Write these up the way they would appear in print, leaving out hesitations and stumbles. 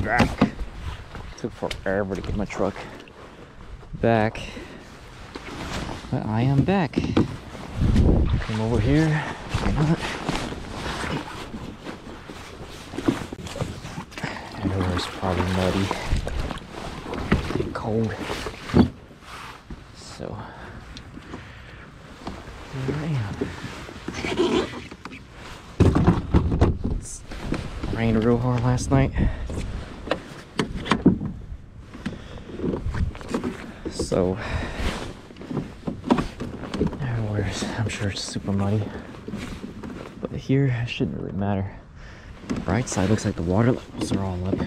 Back. Took forever to get my truck back, but I am back. Come over here. Why not? Everywhere's probably muddy, get cold. So here I am. It rained real hard last night. So, everywhere's, I'm sure it's super muddy, but here it shouldn't really matter. The bright side looks like the water levels are all up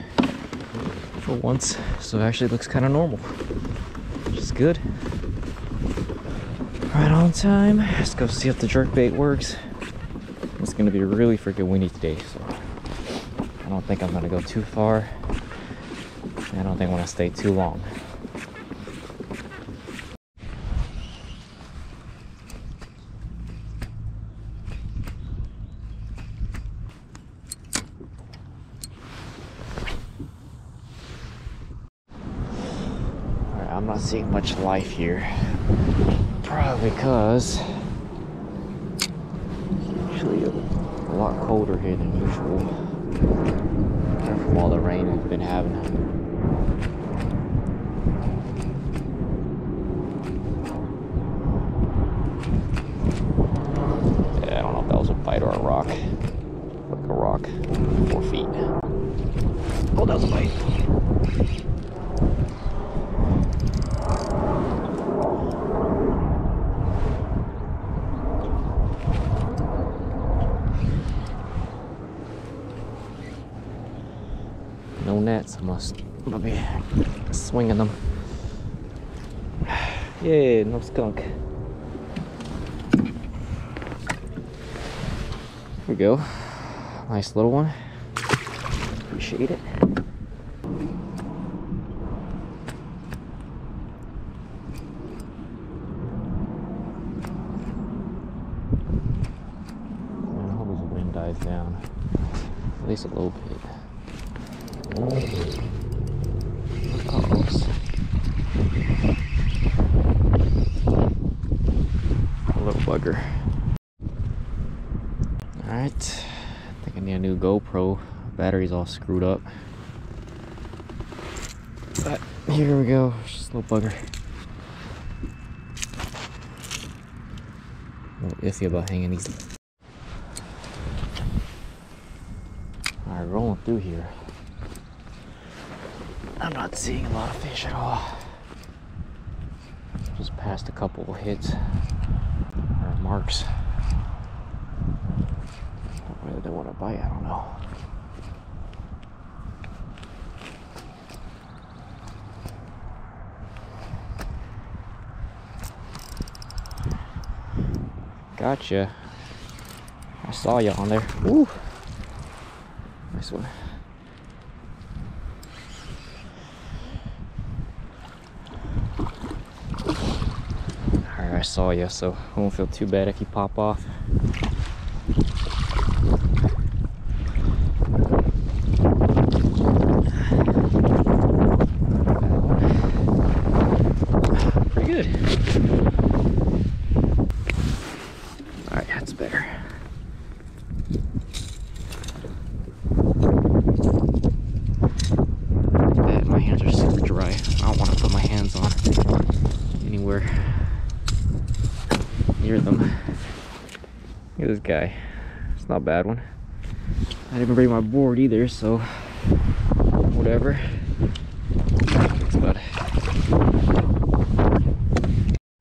for once, so it actually looks kind of normal, which is good. Right on time. Let's go see if the jerkbait works. It's gonna be really freaking windy today, so I don't think I'm gonna go too far. I don't think I want to stay too long. I'm not seeing much life here, probably because it's actually a lot colder here than usual from all the rain we've been having. Yeah, I don't know if that was a bite or a rock. Like a rock, 4 feet. Oh, that was a bite. No nets, I'm gonna be swinging them. Yeah, no skunk. Here we go. Nice little one. Appreciate it. I hope the wind dies down. At least a little bit. Uh-oh. A little bugger. Alright. I think I need a new GoPro. Battery's all screwed up. But here we go. Just a little bugger. A little iffy about hanging these. Alright, rolling through here. I'm not seeing a lot of fish at all. Just passed a couple of hits or marks. Whether they want to bite, I don't know. Gotcha. I saw you on there. Woo! Nice one. I saw you, so I won't feel too bad if you pop off. Pretty good. Alright, that's better. My hands are super dry. I don't want to put my hands on anywhere near them. Look at this guy. It's not a bad one. I didn't bring my board either, so whatever. It's about it.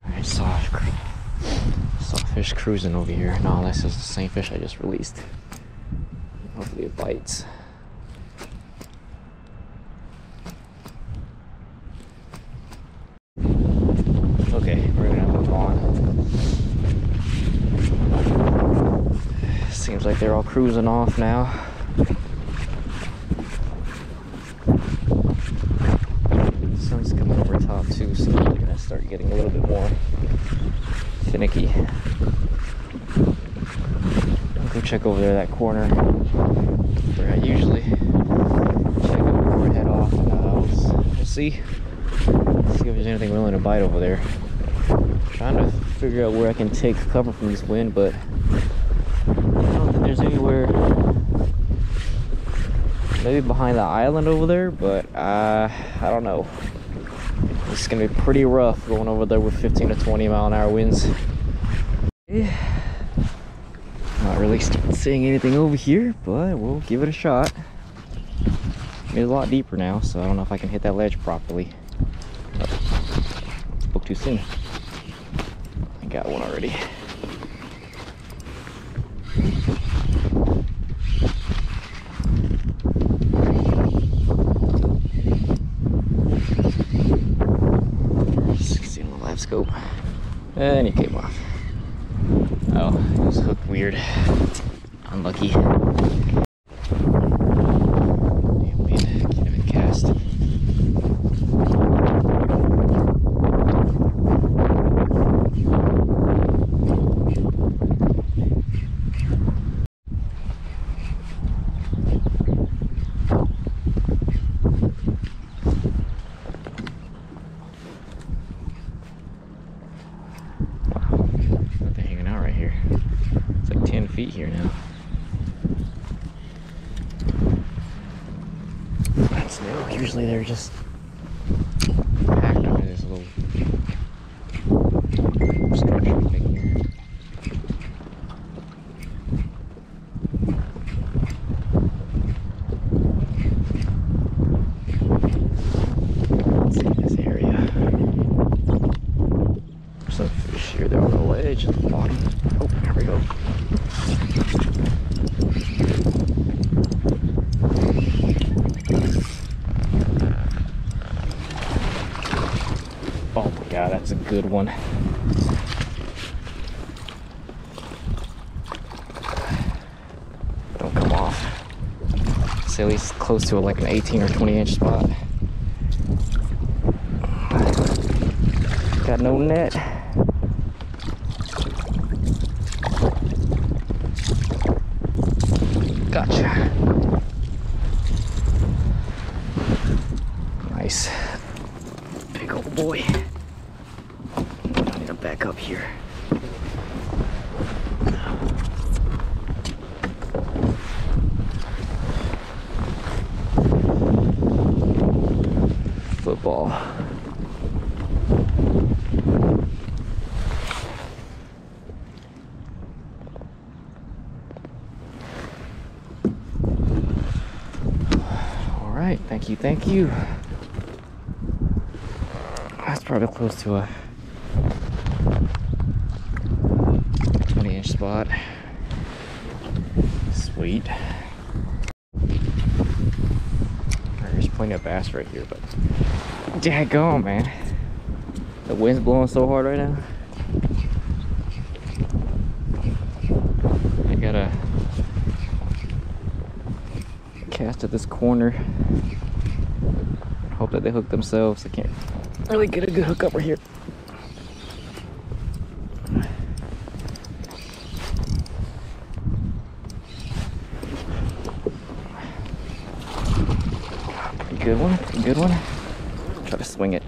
I saw fish cruising over here. No, this is the same fish I just released. Hopefully it bites. Okay, we're gonna move on. Seems like they're all cruising off now. The sun's coming over top too, so we're gonna start getting a little bit more finicky. I'll go check over there, that corner where I usually check see if there's anything willing to bite over there. Trying to figure out where I can take cover from this wind, but I don't think there's anywhere. Maybe behind the island over there, but I don't know. It's gonna be pretty rough going over there with 15 to 20 mile an hour winds. Not really seeing anything over here, but we'll give it a shot. It's a lot deeper now, so I don't know if I can hit that ledge properly. Oh, spoke too soon. I got one already. See on the live scope. And he came off. Oh, it was hooked weird. Unlucky. Damn wind, can't even cast. Feet here now. That's new. Usually they're just packed under this little structure thing here. Let's see this area. There's some fish here. They're on the ledge at the bottom. Oh, there we go. Oh my god, that's a good one. Don't come off. It's at least close to like an 18 or 20 inch spot. Got no net. Gotcha. Nice. Big old boy. I need to back up here. Football. All right, thank you. That's probably close to a 20-inch spot. Sweet. There's plenty of bass right here, but daggone, man. The wind's blowing so hard right now. I gotta cast at this corner. Hope that they hook themselves. I can't really get a good hook up right here. Good one, good one. Try to swing it.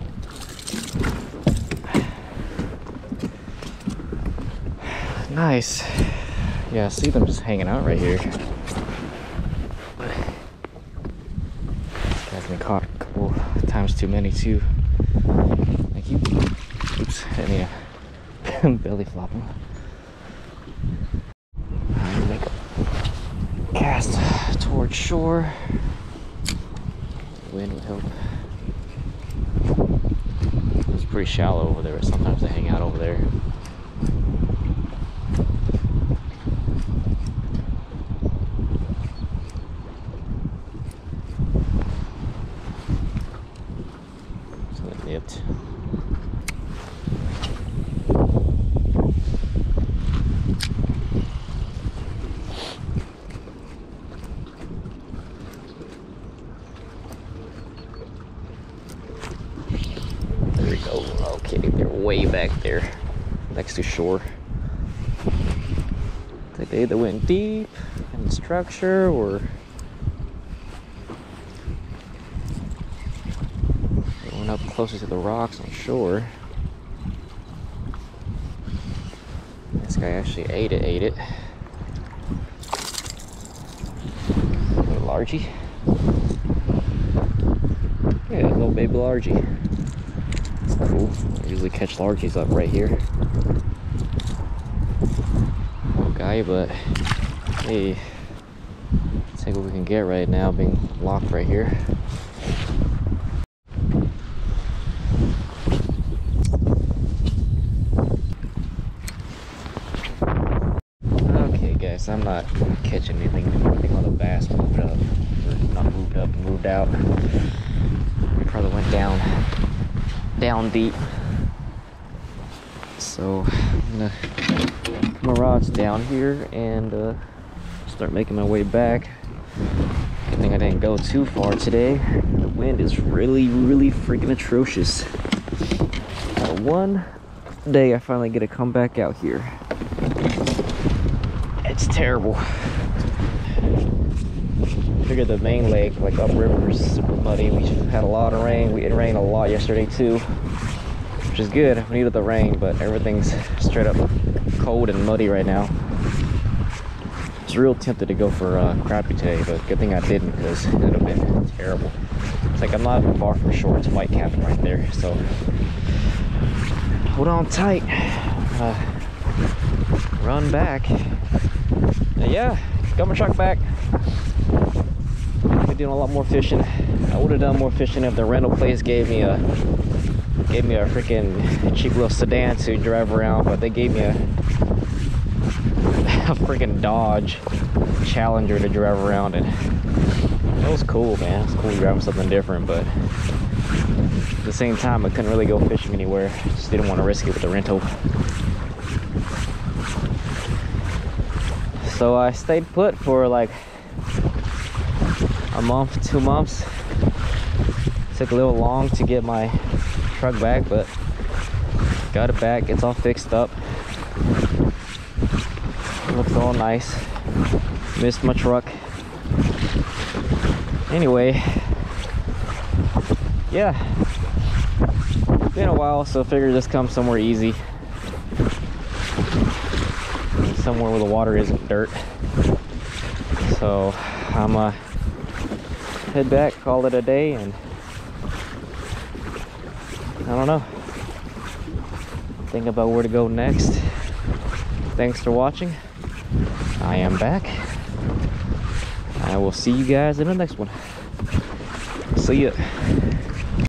Nice. Yeah, I see them just hanging out right here. This guy's been caught a couple times too many too. Thank you. Oops, I need a belly flop him. Alright, make a cast towards shore. Wind would help. It's pretty shallow over there, but sometimes they hang out over there. Something nipped. Okay, they're way back there, next to shore. I think they either went deep in the structure or up closer to the rocks on shore. This guy actually ate it. Little largie. Yeah, little baby largie. It's cool. I usually catch largies up right here. Little guy, but hey, let's take what we can get right now, being locked right here. Okay guys, I'm not catching anything. I think all the bass moved up. Or not moved up, moved out. We probably went down deep. So I'm gonna put my rods down here and start making my way back. Good thing I didn't go too far today. The wind is really freaking atrocious. One day I finally get to come back out here. It's terrible. Figured the main lake, like upriver, is super muddy. We had a lot of rain. It rained a lot yesterday too, which is good. We needed the rain, but everything's straight up cold and muddy right now. I was real tempted to go for crappie today, but good thing I didn't, because it would have been terrible. It's like I'm not far from shore. It's Whitecap right there, so hold on tight. Run back. Yeah, got my truck back. Been doing a lot more fishing. I would have done more fishing if the rental place gave me a freaking cheap little sedan to drive around, but they gave me a freaking Dodge Challenger to drive around, and it was cool, man. It's cool driving something different, but at the same time I couldn't really go fishing anywhere. Just didn't want to risk it with the rental. So I stayed put for like a month, 2 months. Took a little long to get my truck back, but got it back. It's all fixed up. It looks all nice. Missed my truck. Anyway, yeah. Been a while, so I figured just come somewhere easy. Somewhere where the water isn't dirt. So I'm head back, call it a day, and I don't know. Think about where to go next. Thanks for watching. I am back. I will see you guys in the next one. See ya.